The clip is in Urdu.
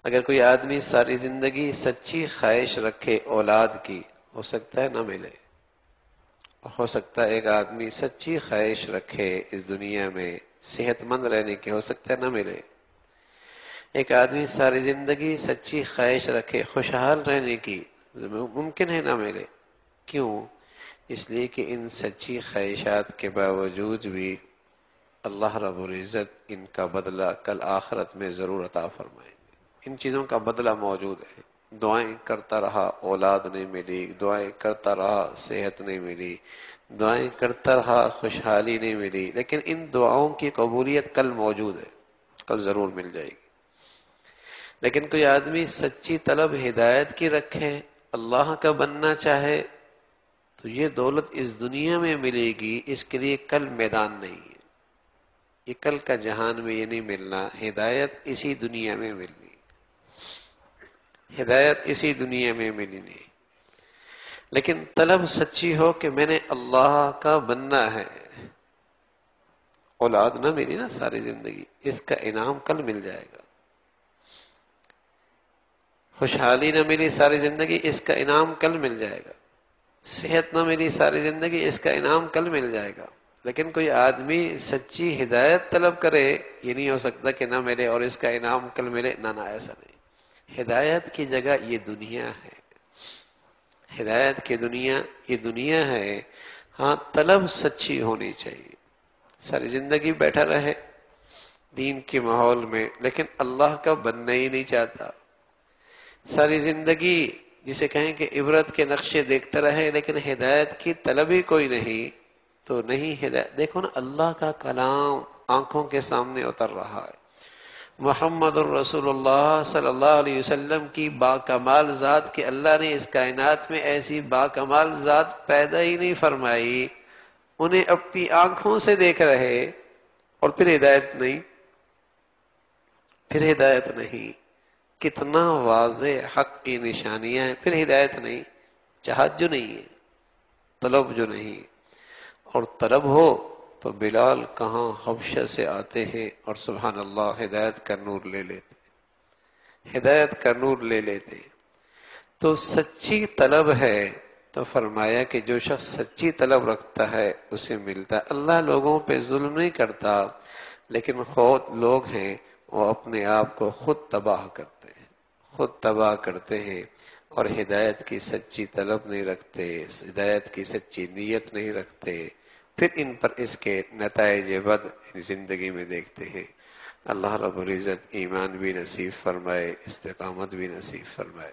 اگر کوئی آدمی ساری زندگی سچی خواہش رکھے اولاد کی، ہو سکتا ہے نہ ملے۔ ہو سکتا ہے ایک آدمی سچی خواہش رکھے اس دنیا میں صحت مند رہنے کی، ہو سکتا ہے نہ ملے۔ ایک آدمی ساری زندگی سچی خواہش رکھے خوشحال رہنے کی، ممکن ہے نہ ملے۔ کیوں؟ اس لیے کہ ان سچی خواہشات کے باوجود بھی اللہ رب العزت ان کا بدلہ کل آخرت میں ضرور عطا فرمائیں گے۔ ان چیزوں کا بدلہ موجود ہے۔ دعائیں کرتا رہا اولاد نہیں ملی، دعائیں کرتا رہا صحت نہیں ملی، دعائیں کرتا رہا خوشحالی نہیں ملی، لیکن ان دعاؤں کی قبولیت کل موجود ہے، کل ضرور مل جائے گی۔ لیکن کوئی آدمی سچی طلب ہدایت کی رکھے، اللہ کا بننا چاہے، تو یہ دولت اس دنیا میں ملے گی، اس کے لیے کل میدان نہیں ہے۔ یہ کل کا جہان میں یہ نہیں ملنا، ہدایت اسی دنیا میں ملنی، ہدایت اسی دنیا میں ملنی۔ لیکن طلب سچی ہو کہ میں نے اللہ کا بننا ہے۔ اولاد نہ ملی نا ساری زندگی، اس کا انعام کل مل جائے گا۔ خوشحالی نہ ملی ساری زندگی، اس کا انعام کل مل جائے گا۔ صحت نہ ملی ساری زندگی، اس کا انعام کل مل جائے گا۔ لیکن کوئی آدمی سچی ہدایت طلب کرے، یہ نہیں ہو سکتا کہ نہ ملے اور اس کا انعام کل ملے، نہ ایسا نہیں۔ ہدایت کی جگہ یہ دنیا ہے، ہدایت کی دنیا یہ دنیا ہے۔ ہاں طلب سچی ہونی چاہیے۔ ساری زندگی بیٹھا رہے دین کے ماحول میں لیکن اللہ کا بننا ہی نہیں چاہتا، ساری زندگی جسے کہیں کہ عبرت کے نقشے دیکھتا رہے لیکن ہدایت کی طلب ہی کوئی نہیں، تو نہیں ہدایت۔ دیکھو نا اللہ کا کلام آنکھوں کے سامنے اتر رہا ہے، محمد الرسول اللہ صلی اللہ علیہ وسلم کی باکمال ذات کہ اللہ نے اس کائنات میں ایسی باکمال ذات پیدا ہی نہیں فرمائی، انہیں اپنی آنکھوں سے دیکھ رہے اور پھر ہدایت نہیں، پھر ہدایت نہیں۔ کتنا واضح حق کی نشانیاں ہیں، پھر ہدایت نہیں۔ چاہت جو نہیں ہے، طلب جو نہیں، اور طلب ہو تو بلال کہاں حبشہ سے آتے ہیں اور سبحان اللہ ہدایت کا نور لے لیتے، ہدایت کا نور لے لیتے۔ تو سچی طلب ہے تو فرمایا کہ جو شخص سچی طلب رکھتا ہے اسے ملتا ہے۔ اللہ لوگوں پہ ظلم نہیں کرتا، لیکن خود لوگ ہیں وہ اپنے آپ کو خود تباہ کرتے ہیں، خود تباہ کرتے ہیں اور ہدایت کی سچی طلب نہیں رکھتے، ہدایت کی سچی نیت نہیں رکھتے، پھر ان پر اس کے نتائج بد زندگی میں دیکھتے ہیں۔ اللہ رب العزت ایمان بھی نصیب فرمائے، استقامت بھی نصیب فرمائے۔